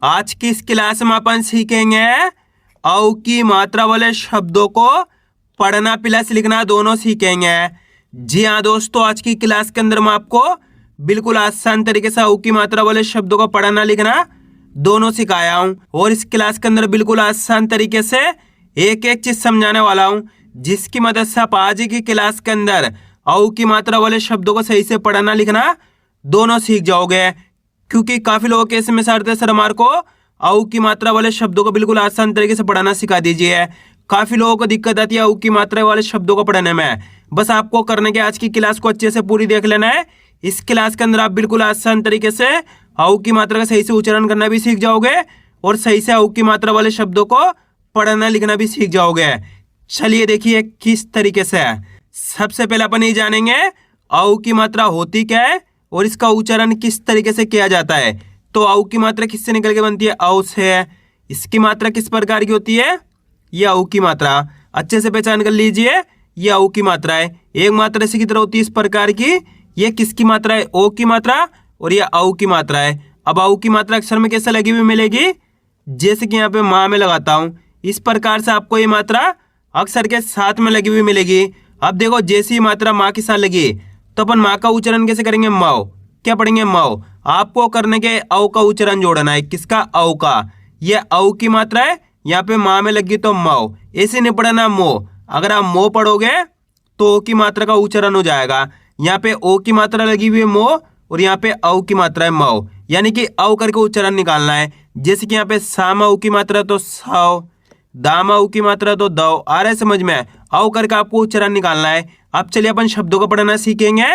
आज की इस क्लास में अपन सीखेंगे औ की मात्रा वाले शब्दों को पढ़ना प्लस लिखना दोनों सीखेंगे। जी हाँ दोस्तों, आज की क्लास के अंदर मैं आपको बिल्कुल आसान तरीके से औ की मात्रा वाले शब्दों को पढ़ना लिखना दोनों सिखाया हूँ। और इस क्लास के अंदर बिल्कुल आसान तरीके से एक एक चीज समझाने वाला हूँ, जिसकी मदद से आप आज की क्लास के अंदर औ की मात्रा वाले शब्दों को सही से पढ़ना लिखना दोनों सीख जाओगे। क्योंकि काफी लोगों के एसएमएस आते हैं, सर हमारे को औ की मात्रा वाले शब्दों को बिल्कुल आसान तरीके से पढ़ाना सिखा दीजिए। काफी लोगों को दिक्कत आती है औ की मात्रा वाले शब्दों को पढ़ने में। बस आपको करने के आज की क्लास को अच्छे से पूरी देख लेना है। इस क्लास के अंदर आप बिल्कुल आसान तरीके से औ की मात्रा का सही से उच्चारण करना भी सीख जाओगे और सही से औ की मात्रा वाले शब्दों को पढ़ना लिखना भी सीख जाओगे। चलिए देखिए किस तरीके से। सबसे पहले अपन ये जानेंगे औ की मात्रा होती क्या है और इसका उच्चारण किस तरीके से किया जाता है। तो औ की मात्रा किससे निकल के बनती है? औ से। इसकी मात्रा किस प्रकार की होती है? यह औ की मात्रा। अच्छे से पहचान कर लीजिए, यह औ की मात्रा है। एक मात्रा इसी की तरह होती है इस प्रकार की। यह किसकी मात्रा है? ओ की मात्रा। और यह औ की मात्रा है। अब औ की मात्रा अक्षर में कैसे लगी हुई मिलेगी? जैसे कि यहाँ पे माँ में लगाता हूँ, इस प्रकार से आपको ये मात्रा अक्षर के साथ में लगी हुई मिलेगी। अब देखो, जैसी ही मात्रा माँ के साथ लगी तो अपन माँ का उच्चारण कैसे करेंगे? मौ। क्या पढ़ेंगे? मौ। आपको करने के औ का उच्चारण जोड़ना है। किसका? औ का। यह औ की मात्रा है, यहाँ पे माँ में लगी तो मौ। ऐसे नहीं पढ़ना मो। अगर आप मो पढ़ोगे तो ओ की मात्रा का उच्चारण हो जाएगा। यहाँ पे ओ की मात्रा लगी हुई है मो और यहाँ पे औ की मात्रा है मौ, यानी कि औ करके उच्चारण निकालना है। जैसे कि यहाँ पे सामा ऊ की मात्रा तो साव, दामा ऊ की मात्रा तो दव। आ रहा है समझ में? औ करके आपको उच्चारण निकालना है। अब चलिए अपन शब्दों को पढ़ना सीखेंगे,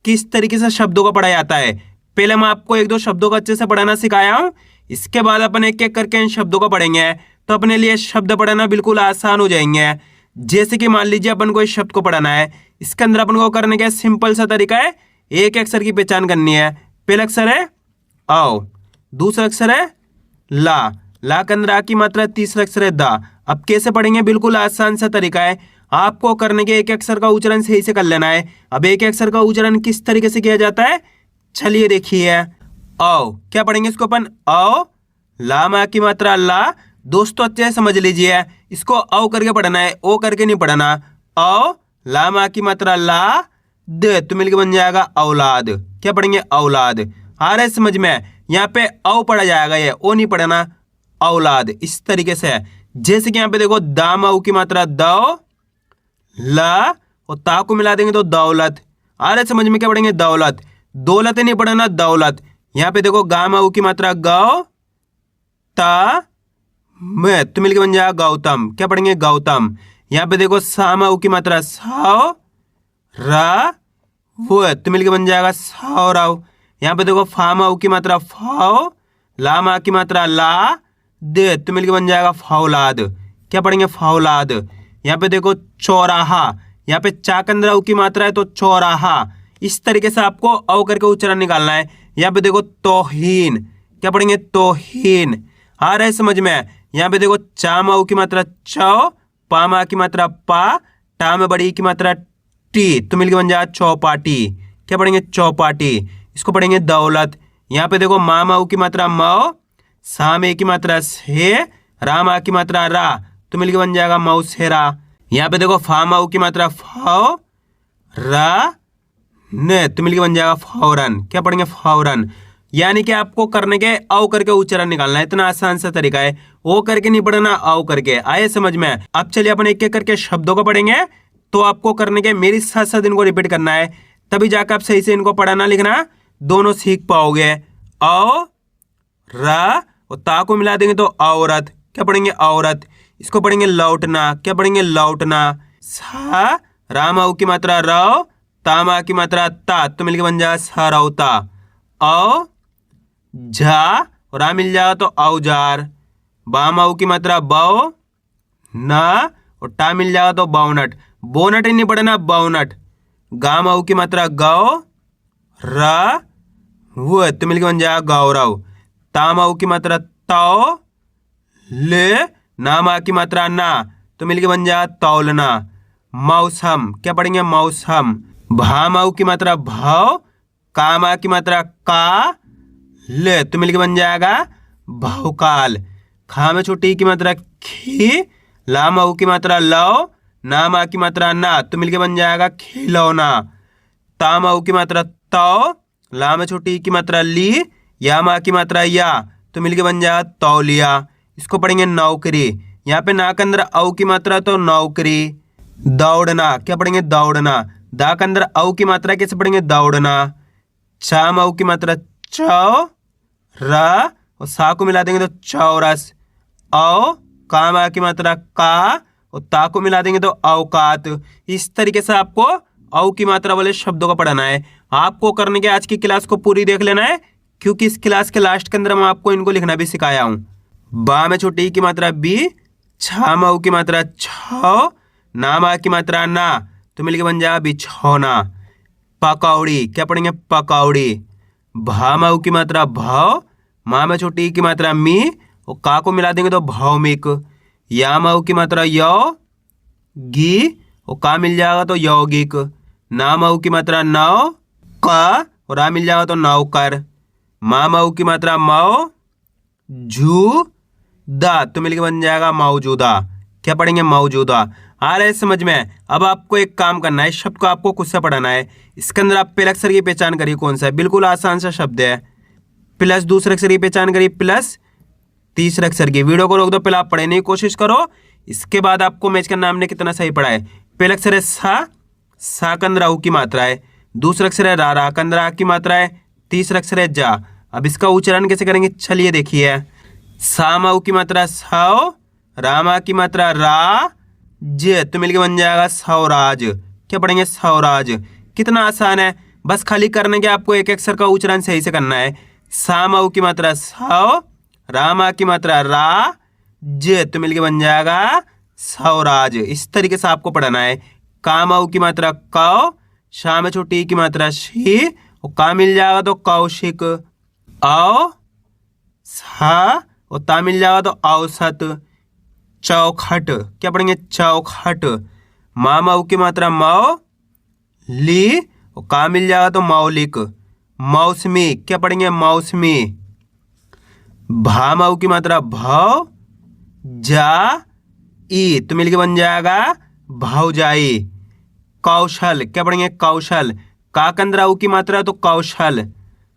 किस तरीके से शब्दों को पढ़ा जाता है। पहले मैं आपको एक दो शब्दों को अच्छे से पढ़ाना सिखाया हूँ, इसके बाद अपन एक एक करके इन शब्दों को पढ़ेंगे तो अपने लिए शब्द पढ़ना बिल्कुल आसान हो जाएंगे। जैसे कि मान लीजिए अपन को इस शब्द को पढ़ना है, इसके अंदर अपन को करने का सिंपल सा तरीका है, एक अक्षर की पहचान करनी है। पहला अक्षर है औ, दूसरा अक्षर है ला, ला के अंदर आ की मात्रा, तीसरा अक्षर है दा। अब कैसे पढ़ेंगे? बिल्कुल आसान सा तरीका है। आपको करने के एक अक्षर का उच्चारण सही से कर लेना है। अब एक अक्षर का उच्चारण किस तरीके से किया जाता है, चलिए देखिए। औ, क्या पढ़ेंगे इसको अपन? औ, ला मा की मात्रा ला। दोस्तों अच्छे से समझ लीजिए, इसको औ करके पढ़ना है, ओ करके नहीं पढ़ना। औ, ला मा की मात्रा ला, दे तो मिलकर बन जाएगा औलाद। क्या पढ़ेंगे? औलाद। आ रहा है समझ में? यहाँ पे औ पढ़ा जाएगा, ये ओ नहीं पढ़ना, औलाद। इस तरीके से जैसे कि यहाँ पे देखो, दाम औ की मात्रा दो, ला और ता को मिला देंगे तो दौलत। आ रहा है समझ में? क्या पढ़ेंगे? दौलत। दौलत नहीं पढ़ना, दौलत। यहाँ पे देखो, गाम औ की मात्रा गौ, ता में तो मिलकर बन जाएगा गौतम। क्या पढ़ेंगे? गौतम। यहाँ पे देखो, साम औ की मात्रा सौ, रा वो तो मिलकर बन जाएगा सौरव। यहाँ पे देखो, फाम औ की मात्रा फाओ, ला मा की मात्रा ला, दे तो मिलकर बन जाएगा फौलाद। क्या पढ़ेंगे? फौलाद। यहाँ पे देखो, चौराहा, यहाँ पे चा के अंदर औ की मात्रा है तो चौराहा। इस तरीके से आपको औ करके उच्चारण निकालना है। यहाँ पे देखो, तौहीन। क्या पढ़ेंगे? तौहीन। आ रहा है समझ में? यहाँ पे देखो, चा में औ की मात्रा चौ, पा मा की मात्रा पा, टा में बड़ी की मात्रा टी तो मिलकर बन जाएगा चौपाटी। क्या पढ़ेंगे? चौपाटी। इसको पढ़ेंगे दौलत। यहाँ पे देखो, मा माऊ की मात्रा मौ, सा में की मात्रा से, रा मा की मात्रा रा तो मिलकर बन जाएगा मौसेरा। यहाँ पे देखो, फा माऊ की मात्रा फाओ, रा ने तो मिलकर बन जाएगा फौरन। क्या पढ़ेंगे? फौरन। यानी कि आपको करने के औ करके उच्चारण निकालना है। इतना आसान सा तरीका है, ओ करके नहीं पढ़ना, औ करके। आए समझ में? अब चलिए अपन एक एक करके शब्दों को पढ़ेंगे। तो आपको करने के मेरे साथ साथ इनको रिपीट करना है, तभी जाकर आप सही से इनको पढ़ना लिखना दोनों सीख पाओगे। औ, रा और ता को मिला देंगे तो औरत। क्या पढ़ेंगे? औरत। इसको पढ़ेंगे लौटना। क्या पढ़ेंगे? लौटना। सा, राम औ की मात्रा रौ, तामा की मात्रा ता तो मिलकर बन जाएगा सरौता। औ, झा और आ मिल जाएगा तो औजार। बाम औ की मात्रा बौ, ना और टा मिल जाएगा तो बाउनट। बोनट ही नहीं पढ़ना, बाउनट। गाम औ की मात्रा गौ, रा वो तो मिलकर बन जाएगा गौरव। ताम औ की मात्रा तौ, ले नामा की मात्रा ना तो मिलकर बन जाएगा तौलना। मौसम। क्या पढ़ेंगे? मौसम। भाम औ की मात्रा भौ, कामा की मात्रा का, ले तो मिलकर बन जाएगा बहुकाल। खा में छोटी की मात्रा खी, लाम औ की मात्रा लव, नाम आ की मात्रा ना, तो मिलके बन जाएगा खिलौना। ताम औ की मात्रा तौ, लाम छोटी की मात्रा ली, या मा की मात्रा या, तो मिलके बन जाएगा तौलिया। इसको पढ़ेंगे नौकरी। यहाँ पे ना के अंदर औ की मात्रा तो नौकरी। दौड़ना, क्या पढ़ेंगे दौड़ना। दा के अंदर औ की मात्रा कैसे पढ़ेंगे दौड़ना। चा में औ की मात्रा चौ, रा और सा को मिला देंगे तो चौरस। औ काम आ की मात्रा का और ता को मिला देंगे तो औकात। इस तरीके से आपको औ की मात्रा वाले शब्दों का पढ़ना है। आपको करने के आज की क्लास को पूरी देख लेना है, क्योंकि इस क्लास के लास्ट के अंदर मैं आपको इनको लिखना भी सिखाया हूं। बा में छोटी की मात्रा बी, छा में औ की मात्रा छौ, ना मा की मात्रा ना, तो मिलके बन जाएगा बिछौना। पकौड़ी, क्या पढ़ेंगे पकौड़ी। भा में औ की मात्रा भव, माँ में छोटी की मात्रा मी और का को मिला देंगे तो भौमिक। या में औ की मात्रा यौ, गी और का मिल जाएगा तो यौगिक। ना में औ की मात्रा नौ, का और आ मिल जाएगा तो नौकर। माँ में औ की मात्रा मौ, जू दा, तो मिलके बन जाएगा मौजूदा। क्या पढ़ेंगे मौजूदा। आ रहा है समझ में। अब आपको एक काम करना है, इस शब्द को आपको खुद से पढ़ना है। इसके अंदर आप पहले अक्षर की पहचान करिए कौन सा है, बिल्कुल आसान सा शब्द है। प्लस दूसरे अक्षर की पहचान करिए, प्लस तीसरे अक्षर की। वीडियो को रोक दो, पहले आप पढ़ने की कोशिश करो, इसके बाद आपको मैच करना हमने कितना सही पढ़ा है। पहला अक्षर है सा के अंदर औ की मात्रा है। दूसरा अक्षर है रा के अंदर आ की मात्रा है। तीसरा अक्षर है जा। अब इसका उच्चारण कैसे करेंगे, चलिए देखिए। सा में औ की मात्रा सौ, रामा की मात्रा रा, ज, तो मिलके बन जाएगा सौराज। क्या पढ़ेंगे सौराज। कितना आसान है, बस खाली करने के आपको एक अक्षर का उच्चारण सही से करना है। सा में औ की मात्रा सौ, रामा की मात्रा रा, ज, तो मिलके बन जाएगा सौराज। इस तरीके से आपको पढ़ना है। का में औ की मात्रा कौ, शा में छोटी की मात्रा शी और का मिल जाएगा तो कौशिक। औ सा और ता मिल जाएगा तो औसत। चौखट, क्या पढ़ेंगे चौखट। माँ में औ की मात्रा मौ, ली और का मिल जाएगा तो मौलिक। मौसमी, क्या पढ़ेंगे मौसमी। भा में औ की मात्रा भव, जा ई, तो मिलके बन जाएगा भौजाई। कौशल, क्या पढ़ेंगे कौशल। का के अंदर औ की मात्रा तो कौशल।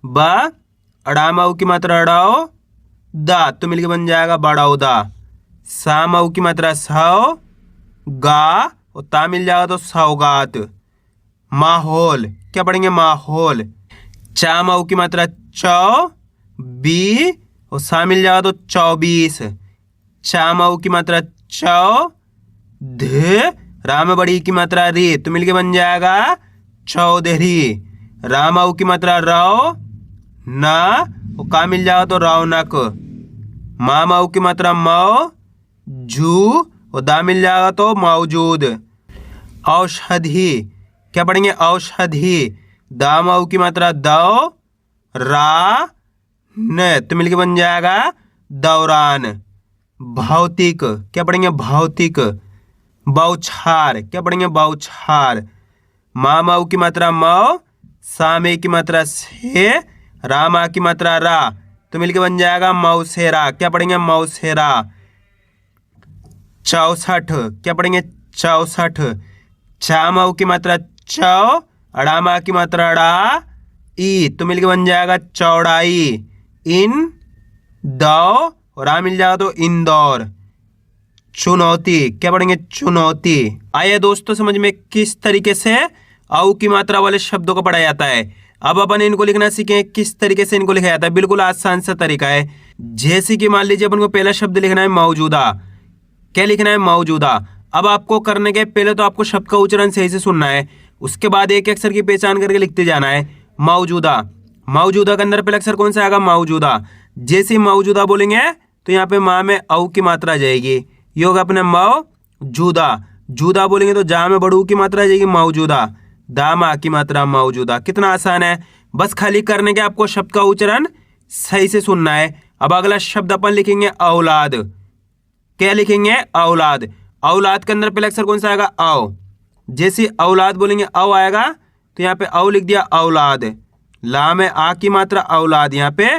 ब अड़ा में औ की मात्रा अड़ाओ, दा, तो मिलके बन जाएगा बड़ौदा। सा में औ की मात्रा सौ, गा और ता मिल जाएगा तो सौगात। माहौल, क्या पढ़ेंगे माहौल। चा में औ की मात्रा चौ, बी और सा मिल जाएगा तो 24। चा में औ की मात्रा चौ, ध, रा में बड़ी की मात्रा रे, तो मिलके बन जाएगा चौधरी। रा में औ की मात्रा रौ, ना और का मिल जाएगा तो रौनक। माँ में औ की मात्रा मौ, जू और दा मिल जाएगा तो मौजूद। औषधि, क्या पढ़ेंगे औषधि। दा में औ की मात्रा दौ, रा, न, तो मिलके बन जाएगा दौरान। भौतिक, क्या पढ़ेंगे भौतिक। बौछार, क्या पढ़ेंगे बौछार। माँ में औ की मात्रा मौ, सा में की मात्रा से, रा मा की मात्रा रा, तो मिलके बन जाएगा मौसेरा। क्या पढ़ेंगे मौसेरा। 64, क्या पढ़ेंगे 64। चा में औ की मात्रा चौ, अड़ा मा की मात्रा अड़ा, ई, तो मिलके बन जाएगा चौड़ाई। इन दौ और आ मिल जाएगा तो इंदौर। चुनौती, क्या पढ़ेंगे चुनौती। आइए दोस्तों समझ में किस तरीके से औ की मात्रा वाले शब्दों को पढ़ा जाता है। अब अपन इनको लिखना सीखें किस तरीके से इनको लिखा जाता है। बिल्कुल आसान सा तरीका है। जैसे कि मान लीजिए अपन को पहला शब्द लिखना है मौजूदा। क्या लिखना है मौजूदा। अब आपको करने के पहले तो आपको शब्द का उच्चारण सही से सुनना है, उसके बाद एक अक्षर की पहचान करके लिखते जाना है। मौजूदा, मौजूदा के अंदर पहला अक्षर कौन सा आएगा मौजूदा। जैसे ही मौजूदा बोलेंगे तो यहाँ पे माँ में औ की मात्रा आ जाएगी, ये होगा अपने मौजूदा। जूदा बोलेंगे तो जा में बड़ू की मात्रा आ जाएगी मौजूदा। दा माँ की मात्रा मौजूदा। कितना आसान है, बस खाली करने के आपको शब्द का उच्चारण सही से सुनना है। अब अगला शब्द अपन लिखेंगे औलाद। क्या लिखेंगे औलाद। औलाद के अंदर पहला अक्षर कौन सा आएगा औ। जैसे औलाद बोलेंगे औ आएगा तो यहाँ पे औ लिख दिया औलाद। ला में आ की मात्रा औलाद, यहाँ पे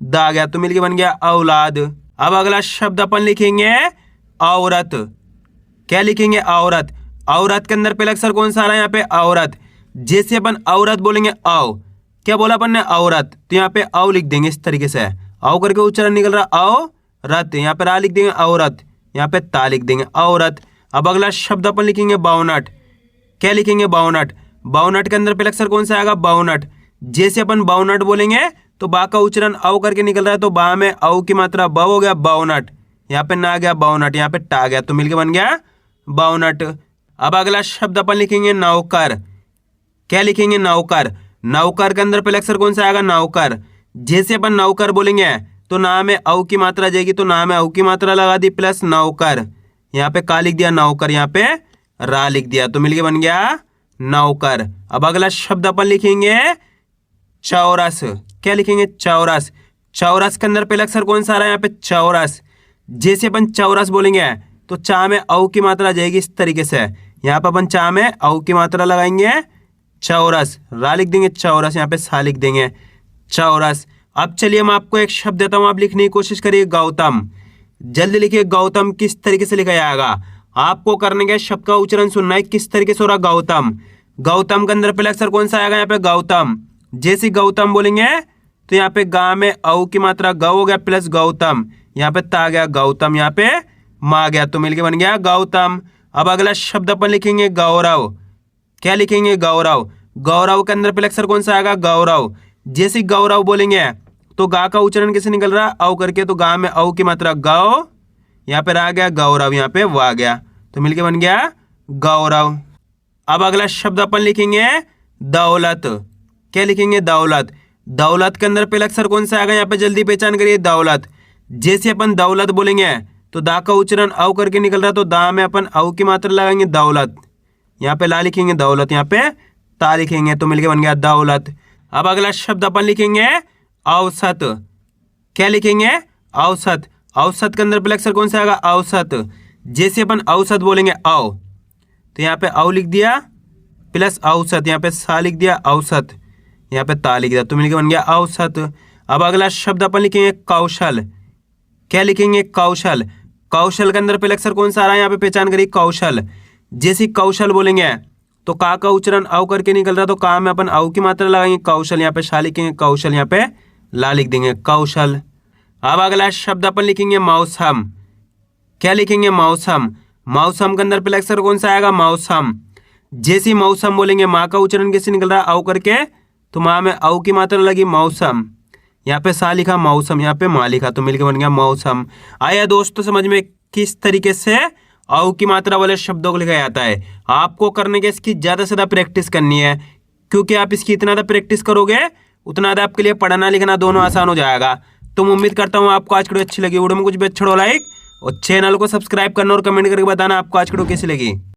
द आ गया तो मिलके बन गया औलाद। अब अगला शब्द अपन लिखेंगे औरत। क्या लिखेंगे? औरत। औरत के अंदर पहला अक्षर कौन सा आ रहा है यहाँ पे? औरत। जैसे अपन औरत बोलेंगे औ, क्या बोला अपन ने? औरत, तो यहाँ पे औ लिख देंगे इस तरीके से। औ करके उच्चारण निकल रहा औ रत, यहाँ पे रा लिख देंगे औरत, यहाँ पे ता लिख देंगे औरत। अब अगला शब्द अपन लिखेंगे बावनट। क्या लिखेंगे? बावनट। बावनट के अंदर पहला अक्षर कौन सा आएगा? बावनट। जैसे अपन बावनट बोलेंगे तो बा का उच्चारण औ करके निकल रहा है, तो बा में औ की मात्रा ब हो गया बावनट, यहाँ पे ना गया बावनट, यहाँ पे टा गया तो मिलके बन गया बावनट। अब अगला शब्द अपन लिखेंगे नौकर। क्या लिखेंगे? नौकर। नौकर के अंदर पहले अक्षर कौन सा आएगा? नौकर। जैसे अपन नौकर बोलेंगे तो ना में औ की मात्रा जाएगी, तो ना में औ की मात्रा लगा दी प्लस नौकर, यहाँ पे का लिख दिया नौकर, यहाँ पे रा लिख दिया तो मिलके बन गया नौकर। अब अगला शब्द अपन लिखेंगे चौरस। क्या लिखेंगे? चौरस। चौरस के अंदर पहला अक्षर कौन सा आ रहा है? यहाँ पे चौरस। जैसे अपन चौरस बोलेंगे तो चा में औ की मात्रा जाएगी इस तरीके से, यहाँ पे अपन चा में औ की मात्रा लगाएंगे चौरस, रा लिख देंगे चौरस, यहाँ पे सा लिख देंगे चौरस। अब चलिए मैं आपको एक शब्द देता हूँ, आप लिखने की कोशिश करिए गौतम। जल्दी लिखिए गौतम किस तरीके से लिखा जाएगा। आपको करने के शब्द का उच्चारण सुनना है किस तरीके से हो रहा गौतम। गौतम के अंदर पहला अक्षर कौन सा आएगा? यहाँ पे गौतम। जैसे गौतम बोलेंगे तो यहाँ पे गा में औ की मात्रा गौ हो गया प्लस गौतम, यहाँ पे ता गया गौतम, यहाँ पे मा गया तो मिलके बन गया गौतम। अब अगला शब्द अपन लिखेंगे गौरव। क्या लिखेंगे? गौरव। गौरव के अंदर पहला अक्षर कौन सा आएगा? गौरव। जैसे गौरव बोलेंगे तो गा का उच्चारण कैसे निकल रहा है? औ करके, तो गा में औ की मात्रा गौ, यहाँ पे आ गया गौरव, यहाँ पे वा गया तो मिलके बन गया गौरव। अब अगला शब्द अपन लिखेंगे दौलत। क्या लिखेंगे? दौलत। दौलत के अंदर पहला अक्षर कौन सा आएगा? यहाँ पे जल्दी पहचान करिए दौलत। जैसे अपन दौलत बोलेंगे तो दा का उच्चारण औ करके निकल रहा है, तो दा में अपन औ की मात्रा लगाएंगे दौलत, यहाँ पे ला लिखेंगे दौलत, यहाँ पे ता लिखेंगे तो मिलके बन गया दौलत। अब अगला शब्द अपन लिखेंगे औसत। क्या लिखेंगे? औसत। औसत के अंदर पहला अक्षर कौन सा आएगा? औसत। जैसे अपन औसत बोलेंगे औ, तो यहाँ पे औ लिख दिया प्लस औसत, यहाँ पे सा लिख दिया औसत, यहाँ पे ता लिख दिया तो मिलके बन गया औसत। अब अगला शब्द अपन लिखेंगे कौशल। क्या लिखेंगे? कौशल। कौशल के अंदर पहले अक्षर कौन सा आ रहा है? यहाँ पे पहचान करिए कौशल। जैसे कौशल बोलेंगे तो का उच्चारण औ करके निकल रहा है, तो का में अपन औ की मात्रा लगाएंगे कौशल, यहाँ पे शा लिखेंगे कौशल, यहाँ पे ला लिख देंगे कौशल। अब अगला शब्द अपन लिखेंगे मौसम। क्या लिखेंगे? मौसम। मौसम के अंदर पहला अक्षर कौन सा आएगा? मौसम। जैसे मौसम बोलेंगे माँ का उच्चारण कैसे निकल रहा है? औ करके, तो माँ में औ की मात्रा लगी मौसम, यहाँ पे सा लिखा मौसम, यहाँ पे माँ लिखा तो मिलकर बन गया मौसम। आया दोस्तों समझ में किस तरीके से औ की मात्रा वाले शब्दों को लिखा जाता है। आपको करने के इसकी ज़्यादा से ज़्यादा प्रैक्टिस करनी है, क्योंकि आप इसकी इतना ज़्यादा प्रैक्टिस करोगे उतना ज़्यादा आपके लिए पढ़ना लिखना दोनों आसान हो जाएगा। तो मैं उम्मीद करता हूँ आपको आज की वीडियो अच्छी लगी। वीडियो में कुछ भी अच्छा हो लाइक और चैनल को सब्सक्राइब करना और कमेंट करके बताना आपको आज की वीडियो कैसी लगी।